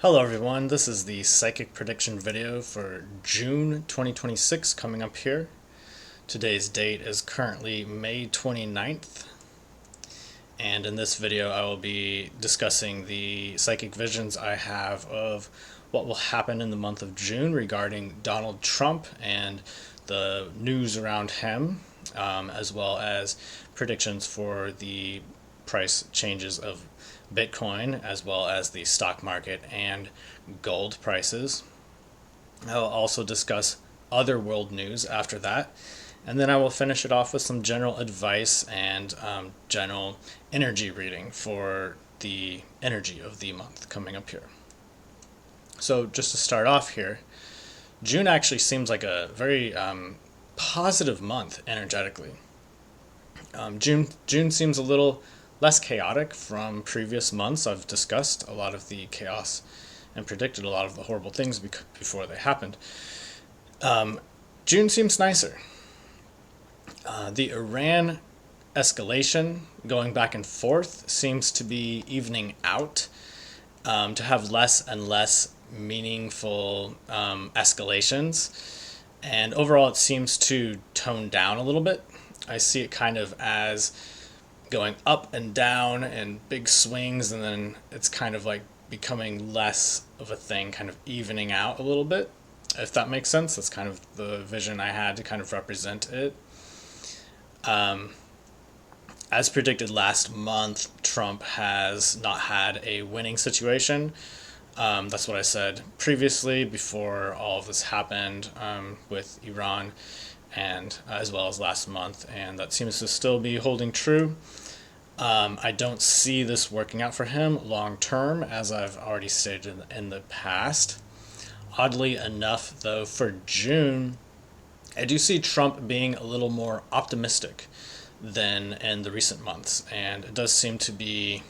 Hello everyone, this is the psychic prediction video for June 2026 coming up here. Today's date is currently May 29th, and in this video I will be discussing the psychic visions I have of what will happen in the month of June regarding Donald Trump and the news around him, as well as predictions for the price changes of Bitcoin, as well as the stock market and gold prices. I'll also discuss other world news after that, and then I will finish it off with some general advice and general energy reading for the energy of the month coming up here. So just to start off here, June actually seems like a very positive month energetically. June seems a little less chaotic from previous months. I've discussed a lot of the chaos and predicted a lot of the horrible things before they happened. June seems nicer. The Iran escalation going back and forth seems to be evening out, to have less and less meaningful escalations. And overall, it seems to tone down a little bit. I see it kind of as going up and down and big swings, and then it's kind of like becoming less of a thing, kind of evening out a little bit, if that makes sense. That's kind of the vision I had to kind of represent it. As predicted last month, Trump has not had a winning situation. That's what I said previously before all of this happened, with Iran, and as well as last month, and that seems to still be holding true. I don't see this working out for him long term, as I've already stated in the past. Oddly enough, though, for June, I do see Trump being a little more optimistic than in the recent months, and it does seem to be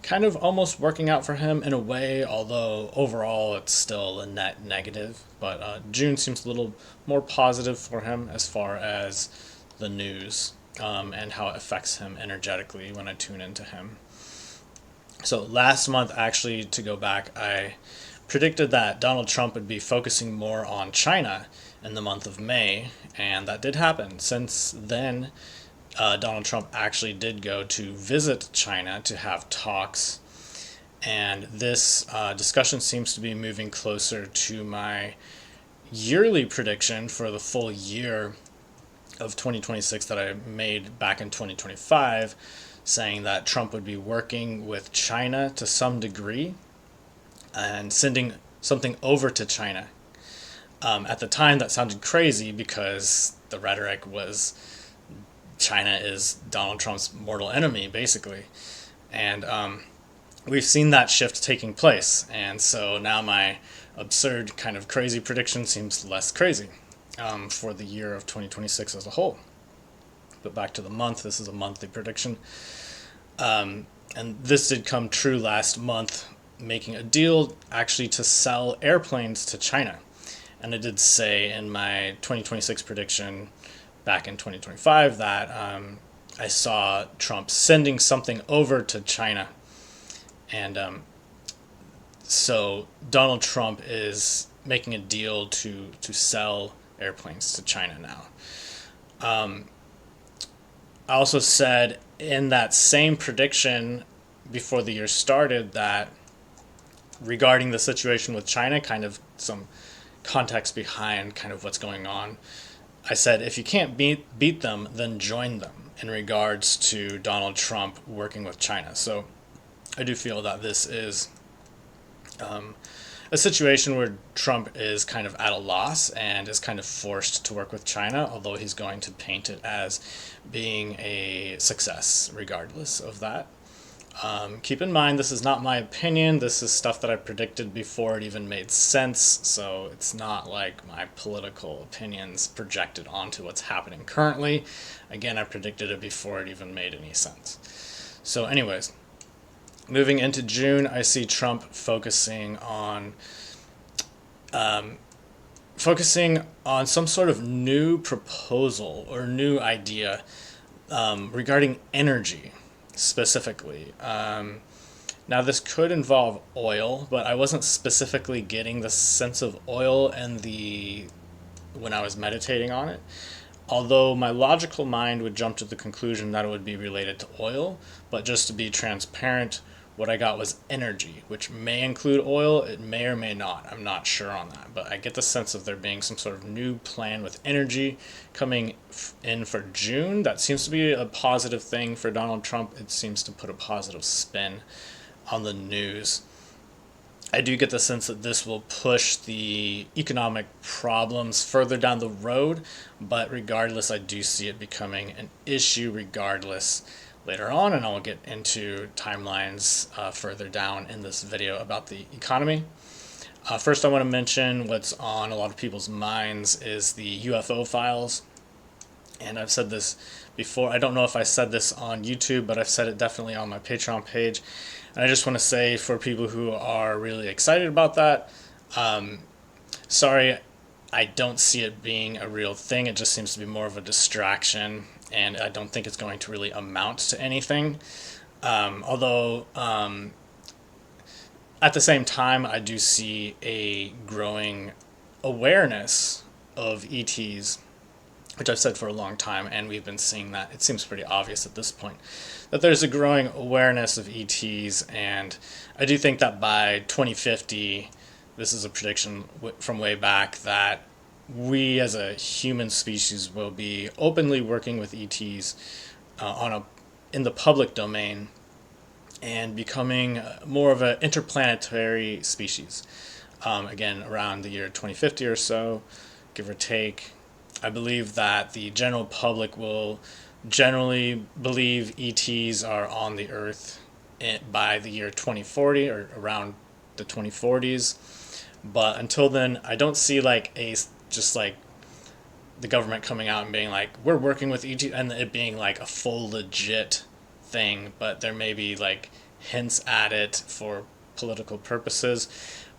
kind of almost working out for him in a way, although overall it's still a net negative. But June seems a little more positive for him as far as the news, and how it affects him energetically when I tune into him. So last month, actually, to go back, I predicted that Donald Trump would be focusing more on China in the month of May, and that did happen. Since then, Donald Trump actually did go to visit China to have talks, and this discussion seems to be moving closer to my yearly prediction for the full year of 2026 that I made back in 2025, saying that Trump would be working with China to some degree and sending something over to China. At the time, that sounded crazy because the rhetoric was China is Donald Trump's mortal enemy, basically. And we've seen that shift taking place. And so now my absurd, kind of crazy prediction seems less crazy, for the year of 2026 as a whole. But back to the month, this is a monthly prediction. And this did come true last month, making a deal actually to sell airplanes to China. And I did say in my 2026 prediction back in 2025 that I saw Trump sending something over to China. And so Donald Trump is making a deal to sell airplanes to China now. I also said in that same prediction before the year started that regarding the situation with China, kind of some context behind kind of what's going on, I said if you can't beat them, then join them, in regards to Donald Trump working with China. So I do feel that this is a situation where Trump is kind of at a loss and is kind of forced to work with China, although he's going to paint it as being a success regardless of that. Keep in mind, this is not my opinion. This is stuff that I predicted before it even made sense, so it's not like my political opinions projected onto what's happening currently. Again, I predicted it before it even made any sense. So anyways, moving into June, I see Trump focusing on some sort of new proposal or new idea regarding energy specifically. Now, this could involve oil, but I wasn't specifically getting the sense of oil and the when I was meditating on it. Although my logical mind would jump to the conclusion that it would be related to oil, but just to be transparent, what I got was energy, which may include oil, it may or may not. I'm not sure on that, but I get the sense of there being some sort of new plan with energy coming in for June. That seems to be a positive thing for Donald Trump. It seems to put a positive spin on the news. I do get the sense that this will push the economic problems further down the road, but regardless, I do see it becoming an issue regardless later on, and I'll get into timelines further down in this video about the economy. First, I want to mention what's on a lot of people's minds is the UFO files. And I've said this before. I don't know if I said this on YouTube, but I've said it definitely on my Patreon page. And I just want to say for people who are really excited about that, sorry, I don't see it being a real thing. It just seems to be more of a distraction, and I don't think it's going to really amount to anything. Although, at the same time, I do see a growing awareness of ETs, which I've said for a long time, and we've been seeing that. It seems pretty obvious at this point that there's a growing awareness of ETs, and I do think that by 2050, this is a prediction from way back, that we as a human species will be openly working with ETs in the public domain and becoming more of an interplanetary species. Again, around the year 2050 or so, give or take. I believe that the general public will generally believe ETs are on the Earth by the year 2040 or around the 2040s. But until then, I don't see just like the government coming out and being like, we're working with ET, and it being like a full legit thing. But there may be like hints at it for political purposes.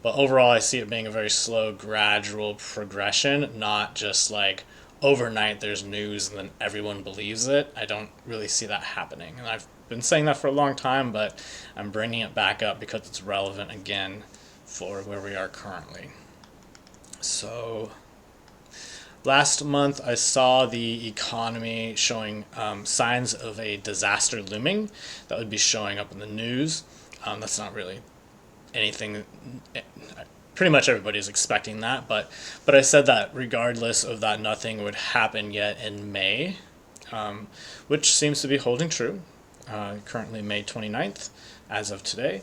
But overall, I see it being a very slow, gradual progression, not just like overnight there's news and then everyone believes it. I don't really see that happening. And I've been saying that for a long time, but I'm bringing it back up because it's relevant again for where we are currently. So last month I saw the economy showing signs of a disaster looming that would be showing up in the news. That's not really anything. Pretty much everybody's expecting that, but I said that regardless of that, nothing would happen yet in May, which seems to be holding true. Currently May 29th, as of today.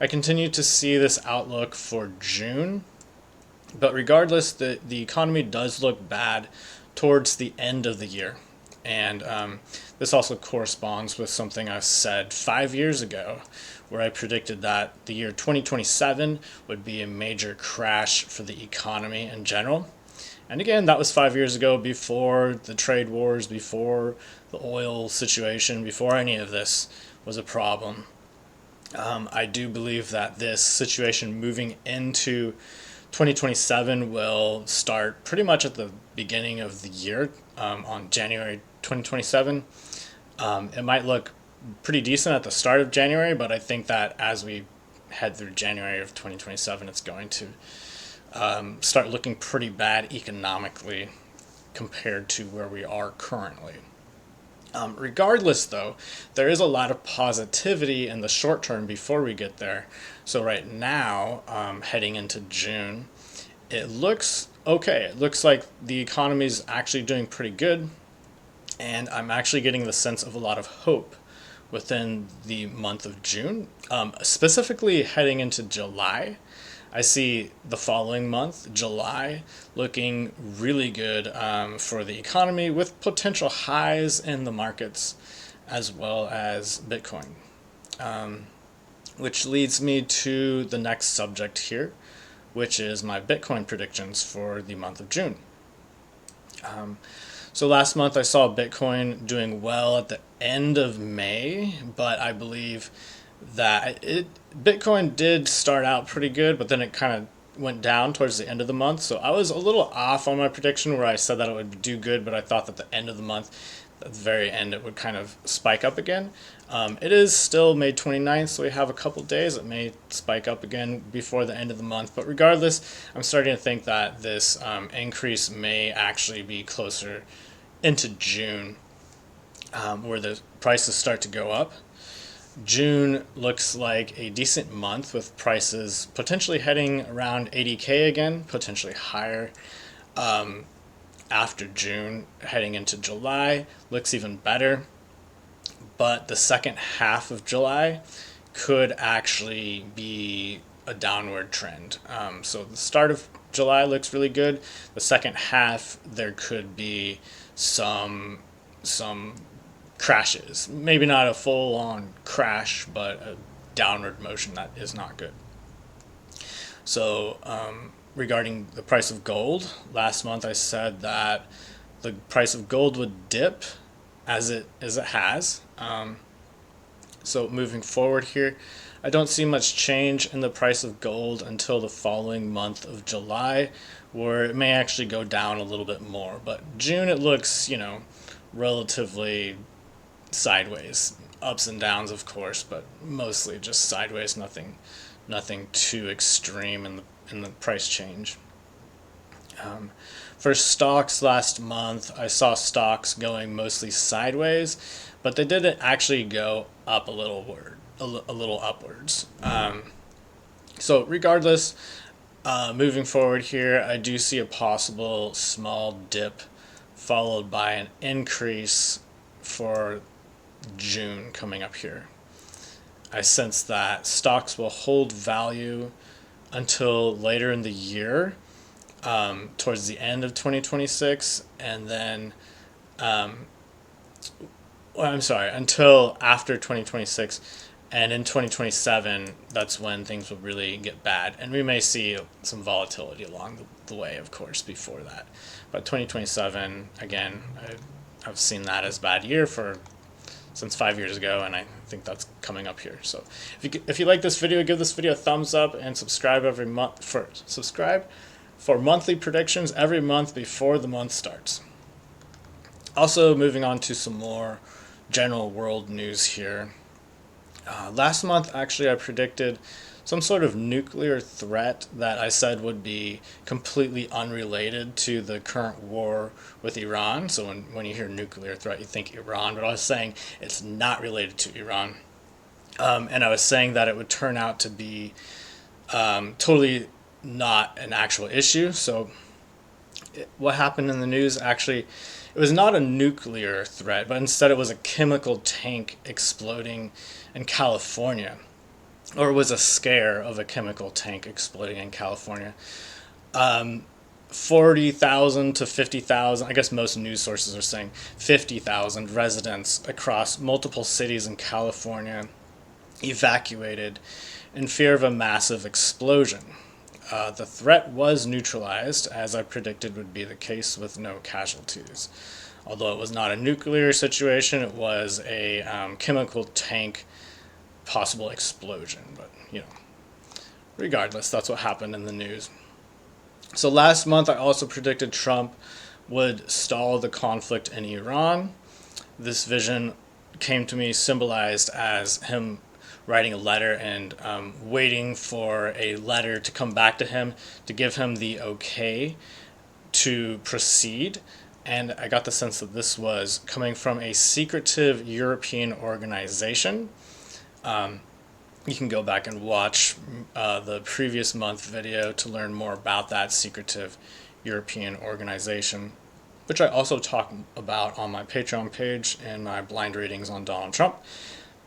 I continue to see this outlook for June, but regardless, the economy does look bad towards the end of the year. And this also corresponds with something I said 5 years ago, where I predicted that the year 2027 would be a major crash for the economy in general. And again, that was 5 years ago, before the trade wars, before the oil situation, before any of this was a problem. I do believe that this situation moving into 2027 will start pretty much at the beginning of the year, on January 2027. It might look pretty decent at the start of January, but I think that as we head through January of 2027, it's going to start looking pretty bad economically compared to where we are currently. Regardless, though, there is a lot of positivity in the short term before we get there. So right now, heading into June, it looks okay. It looks like the economy is actually doing pretty good, and I'm actually getting the sense of a lot of hope within the month of June. Specifically heading into July, I see the following month, July, looking really good for the economy, with potential highs in the markets as well as Bitcoin. Which leads me to the next subject here, which is my Bitcoin predictions for the month of June. So last month I saw Bitcoin doing well at the end of May, but I believe that Bitcoin did start out pretty good, but then it kind of went down towards the end of the month. So I was a little off on my prediction, where I said that it would do good, but I thought that the end of the month at the very end it would kind of spike up again. It is still May 29th, so we have a couple days. It may spike up again before the end of the month, but regardless, I'm starting to think that this increase may actually be closer into June, where the prices start to go up. June looks like a decent month with prices potentially heading around 80K again, potentially higher. After June, heading into July, looks even better. But the second half of July could actually be a downward trend. So the start of July looks really good. The second half, there could be some crashes. Maybe not a full-on crash, but a downward motion that is not good. So regarding the price of gold, last month I said that the price of gold would dip as it has. So moving forward here, I don't see much change in the price of gold until the following month of July, where it may actually go down a little bit more. But June, it looks, relatively sideways. Ups and downs, of course, but mostly just sideways. Nothing too extreme in the price change. For stocks last month, I saw stocks going mostly sideways, but they did actually go up a little upwards. So regardless, moving forward here, I do see a possible small dip followed by an increase for June coming up here. I sense that stocks will hold value until later in the year, towards the end of 2026, and then, until after 2026, and in 2027, that's when things will really get bad, and we may see some volatility along the way, of course, before that. But 2027, again, I've seen that as a bad year since 5 years ago, and I think that's coming up here. So if you like this video, give this video a thumbs up and subscribe every month for monthly predictions every month before the month starts. Also, moving on to some more general world news here. Last month, actually, I predicted some sort of nuclear threat that I said would be completely unrelated to the current war with Iran. So when you hear nuclear threat, you think Iran, but I was saying it's not related to Iran. And I was saying that it would turn out to be totally not an actual issue. So what happened in the news, actually, it was not a nuclear threat, but instead it was a chemical tank exploding in California. Or it was a scare of a chemical tank exploding in California. 40,000 to 50,000, I guess most news sources are saying 50,000 residents across multiple cities in California evacuated in fear of a massive explosion. The threat was neutralized, as I predicted would be the case, with no casualties. Although it was not a nuclear situation, it was a chemical tank possible explosion. But, regardless, that's what happened in the news. So last month, I also predicted Trump would stall the conflict in Iran. This vision came to me symbolized as him writing a letter and waiting for a letter to come back to him to give him the okay to proceed. And I got the sense that this was coming from a secretive European organization. You can go back and watch the previous month video to learn more about that secretive European organization, which I also talk about on my Patreon page and my blind readings on Donald Trump,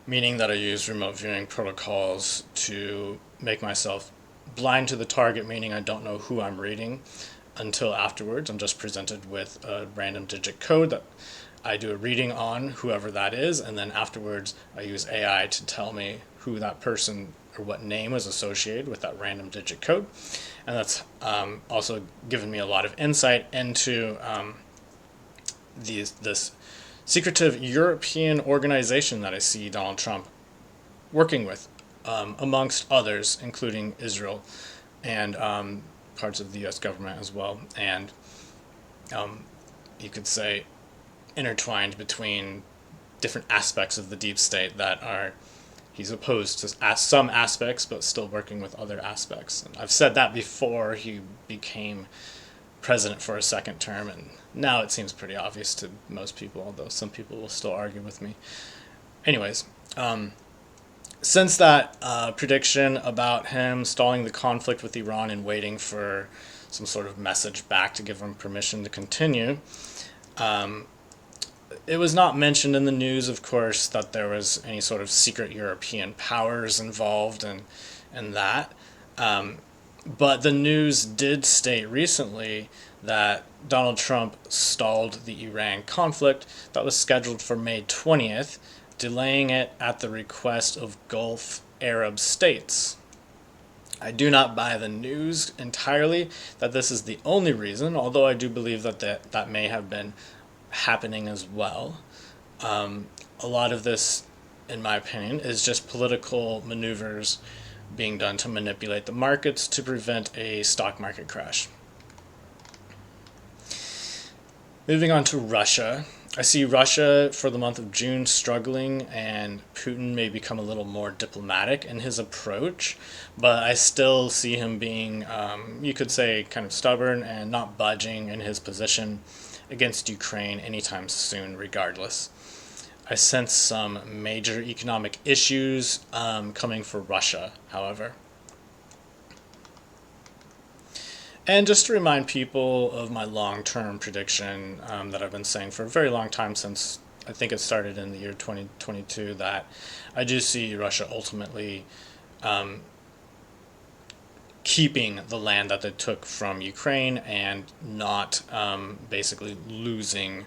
meaning that I use remote viewing protocols to make myself blind to the target, meaning I don't know who I'm reading until afterwards. I'm just presented with a random digit code that I do a reading on, whoever that is, and then afterwards I use AI to tell me who that person or what name is associated with that random digit code. And that's also given me a lot of insight into this secretive European organization that I see Donald Trump working with, amongst others, including Israel and parts of the U.S. government as well. And you could say intertwined between different aspects of the deep state that are he's opposed to some aspects but still working with other aspects. And I've said that before he became president for a second term, and now it seems pretty obvious to most people, although some people will still argue with me. Anyways, since that prediction about him stalling the conflict with Iran and waiting for some sort of message back to give him permission to continue, it was not mentioned in the news, of course, that there was any sort of secret European powers involved in that. But the news did state recently that Donald Trump stalled the Iran conflict that was scheduled for May 20th, delaying it at the request of Gulf Arab states. I do not buy the news entirely that this is the only reason, although I do believe that may have been happening as well. A lot of this, in my opinion, is just political maneuvers being done to manipulate the markets to prevent a stock market crash. Moving on to Russia. I see Russia for the month of June struggling, and Putin may become a little more diplomatic in his approach, but I still see him being, you could say, kind of stubborn and not budging in his position against Ukraine anytime soon, regardless. I sense some major economic issues coming for Russia, however. And just to remind people of my long-term prediction that I've been saying for a very long time, since I think it started in the year 2022, that I do see Russia ultimately keeping the land that they took from Ukraine and not basically losing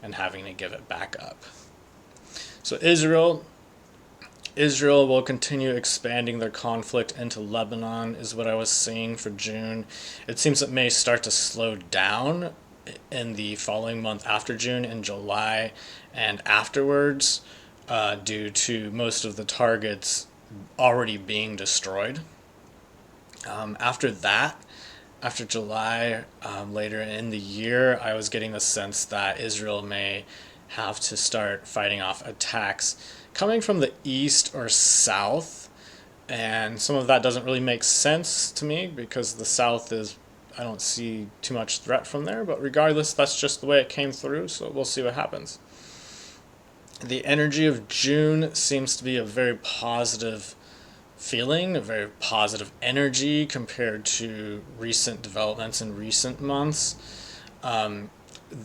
and having to give it back up. So Israel will continue expanding their conflict into Lebanon, is what I was seeing for June. It seems it may start to slow down in the following month after June, in July and afterwards, due to most of the targets already being destroyed. After July, later in the year, I was getting the sense that Israel may have to start fighting off attacks coming from the east or south, and some of that doesn't really make sense to me because the south I don't see too much threat from there, but regardless, that's just the way it came through, so we'll see what happens. The energy of June seems to be a very positive feeling, a very positive energy compared to recent developments in recent months.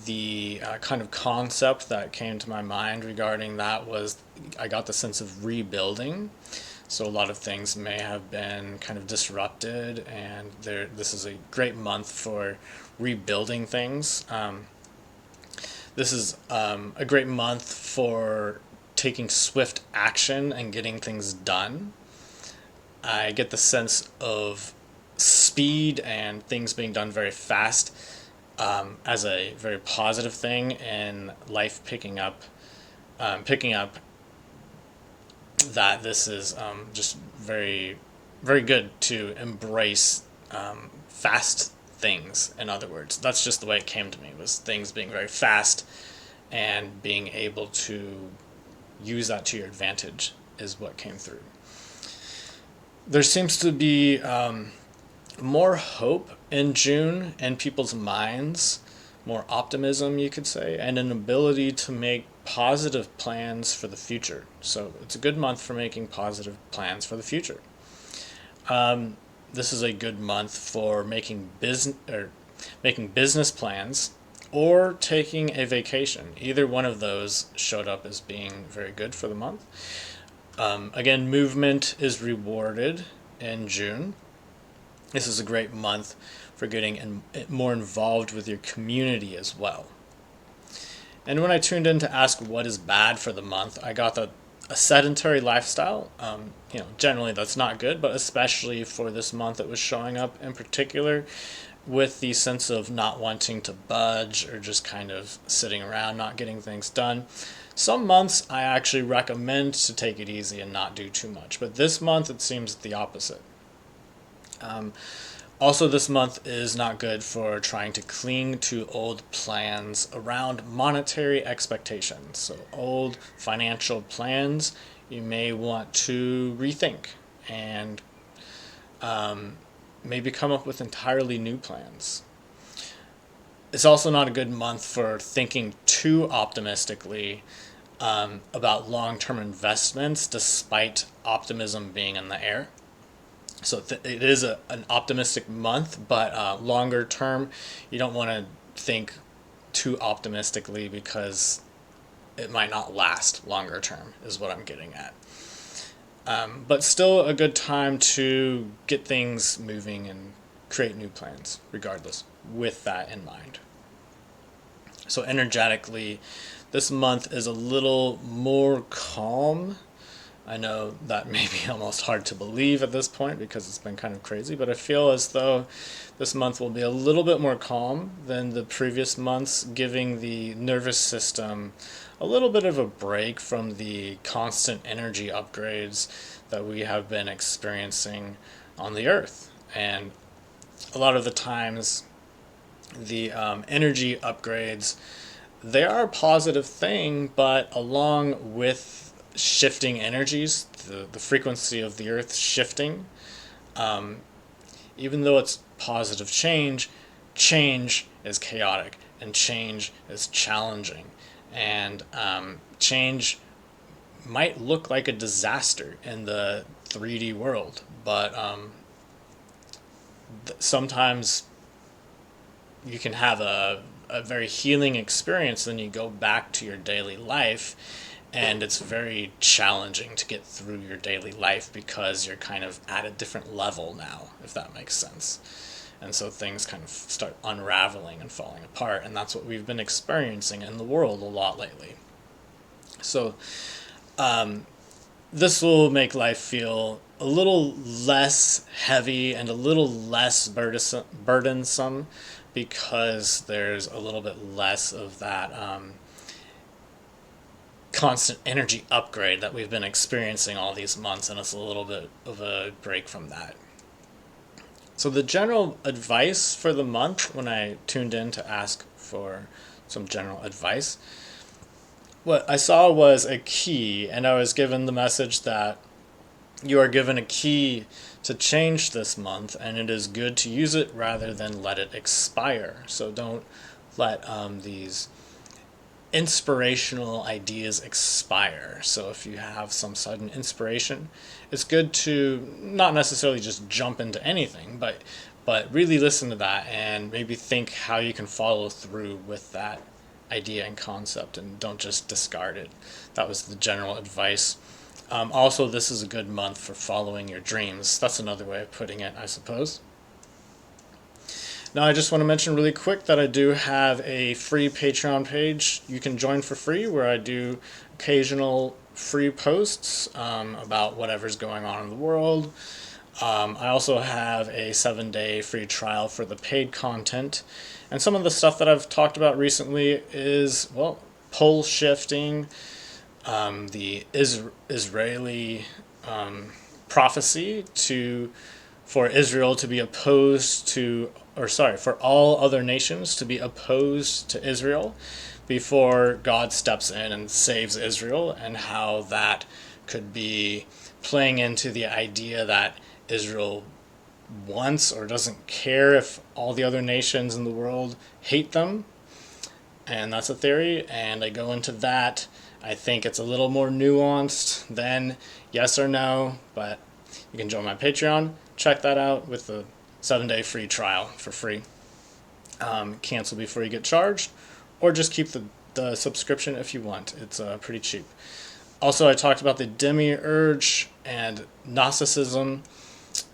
The kind of concept that came to my mind regarding that was I got the sense of rebuilding. So a lot of things may have been kind of disrupted, and this is a great month for rebuilding things. This is a great month for taking swift action and getting things done. I get the sense of speed and things being done very fast as a very positive thing, and life picking up that this is just very, very good to embrace fast things. In other words, that's just the way it came to me, was things being very fast and being able to use that to your advantage is what came through. There seems to be more hope in June in people's minds, more optimism, you could say, and an ability to make positive plans for the future. So it's a good month for making positive plans for the future. This is a good month for making business plans or taking a vacation. Either one of those showed up as being very good for the month. Again, movement is rewarded in June. This is a great month for getting more involved with your community as well. And when I tuned in to ask what is bad for the month, I got that a sedentary lifestyle, generally that's not good, but especially for this month it was showing up in particular with the sense of not wanting to budge or just kind of sitting around, not getting things done. Some months I actually recommend to take it easy and not do too much, but this month it seems the opposite. Also, this month is not good for trying to cling to old plans around monetary expectations. So, old financial plans you may want to rethink and maybe come up with entirely new plans. It's also not a good month for thinking too optimistically about long term investments, despite optimism being in the air. So it is an optimistic month, but longer term, you don't want to think too optimistically because it might not last longer term, is what I'm getting at. But still a good time to get things moving and create new plans, regardless, with that in mind. So, energetically, this month is a little more calm. I know that may be almost hard to believe at this point because it's been kind of crazy, but I feel as though this month will be a little bit more calm than the previous months, giving the nervous system a little bit of a break from the constant energy upgrades that we have been experiencing on the earth. And a lot of the times, the energy upgrades, they are a positive thing, but along with shifting energies, the frequency of the earth shifting, even though it's positive change, change is chaotic and change is challenging. And change might look like a disaster in the 3D world, but sometimes you can have a very healing experience, then you go back to your daily life, and it's very challenging to get through your daily life because you're kind of at a different level now, if that makes sense. And so things kind of start unraveling and falling apart, and that's what we've been experiencing in the world a lot lately. So this will make life feel a little less heavy and a little less burdensome because there's a little bit less of that constant energy upgrade that we've been experiencing all these months, and it's a little bit of a break from that. So the general advice for the month, when I tuned in to ask for some general advice, what I saw was a key, and I was given the message that you are given a key to change this month, and it is good to use it rather than let it expire. So don't let these inspirational ideas expire. So if you have some sudden inspiration, it's good to not necessarily just jump into anything, but really listen to that and maybe think how you can follow through with that idea and concept, and don't just discard it. That was the general advice. Also, this is a good month for following your dreams. That's another way of putting it, I suppose. Now, I just want to mention really quick that I do have a free Patreon page you can join for free, where I do occasional free posts about whatever's going on in the world. I also have a 7-day free trial for the paid content. And some of the stuff that I've talked about recently is, well, pole shifting, the Israeli prophecy for Israel to be opposed to, or sorry, for all other nations to be opposed to Israel before God steps in and saves Israel, and how that could be playing into the idea that Israel wants or doesn't care if all the other nations in the world hate them. And that's a theory, and I go into that. I think it's a little more nuanced than yes or no, but you can join my Patreon, check that out with the 7-day free trial for free. Cancel before you get charged, or just keep the subscription if you want. It's pretty cheap. Also, I talked about the demiurge and Gnosticism,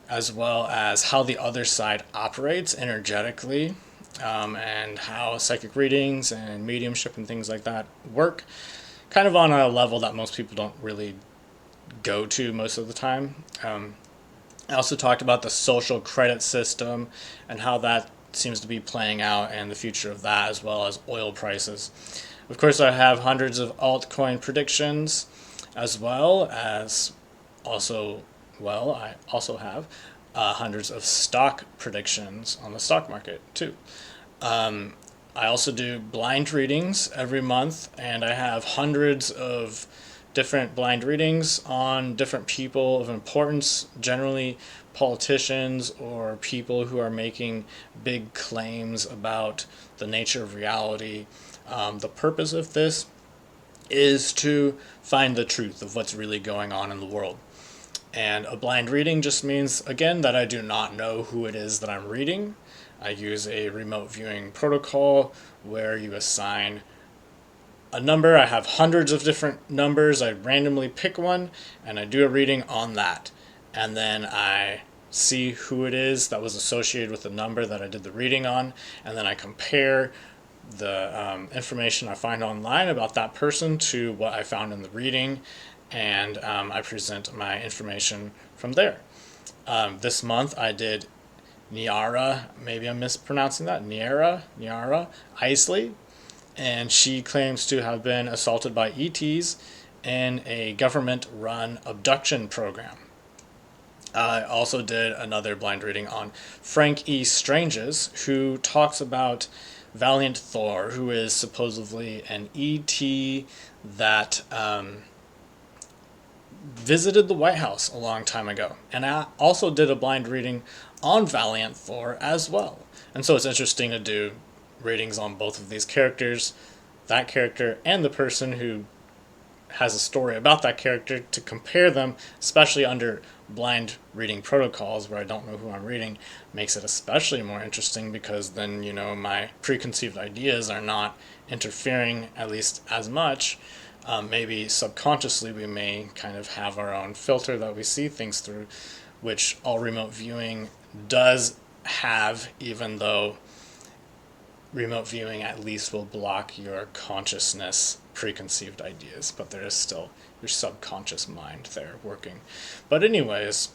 as well as how the other side operates energetically, and how psychic readings and mediumship and things like that work, kind of on a level that most people don't really go to most of the time. I also talked about the social credit system and how that seems to be playing out, and the future of that, as well as oil prices. Of course, I have hundreds of altcoin predictions, as well as I also have hundreds of stock predictions on the stock market too. I also do blind readings every month, and I have hundreds of different blind readings on different people of importance, generally politicians or people who are making big claims about the nature of reality. The purpose of this is to find the truth of what's really going on in the world. And a blind reading just means, again, that I do not know who it is that I'm reading. I use a remote viewing protocol where you assign a number. I have hundreds of different numbers. I randomly pick one and I do a reading on that. And then I see who it is that was associated with the number that I did the reading on. And then I compare the information I find online about that person to what I found in the reading, and I present my information from there. This month I did Niara, maybe I'm mispronouncing that, Niara Isley, and she claims to have been assaulted by ETs in a government-run abduction program. I also did another blind reading on Frank E. Stranges, who talks about Valiant Thor, who is supposedly an ET that visited the White House a long time ago. And I also did a blind reading on Valiant Thor as well. And so it's interesting to do readings on both of these characters, that character and the person who has a story about that character, to compare them, especially under blind reading protocols where I don't know who I'm reading, makes it especially more interesting, because then, my preconceived ideas are not interfering at least as much. Maybe subconsciously we may kind of have our own filter that we see things through, which all remote viewing does have, even though remote viewing at least will block your consciousness preconceived ideas, but there is still your subconscious mind there working. But anyways,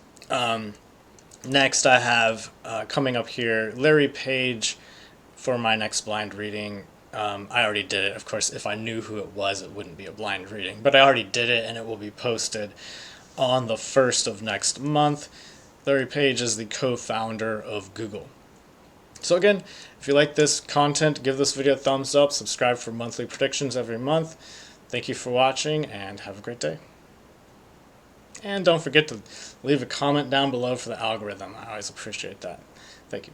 next I have coming up here Larry Page for my next blind reading. I already did it. Of course, if I knew who it was, it wouldn't be a blind reading, but I already did it, and it will be posted on the 1st of next month. Larry Page is the co-founder of Google. So again, if you like this content, give this video a thumbs up, subscribe for monthly predictions every month. Thank you for watching, and have a great day. And don't forget to leave a comment down below for the algorithm. I always appreciate that. Thank you.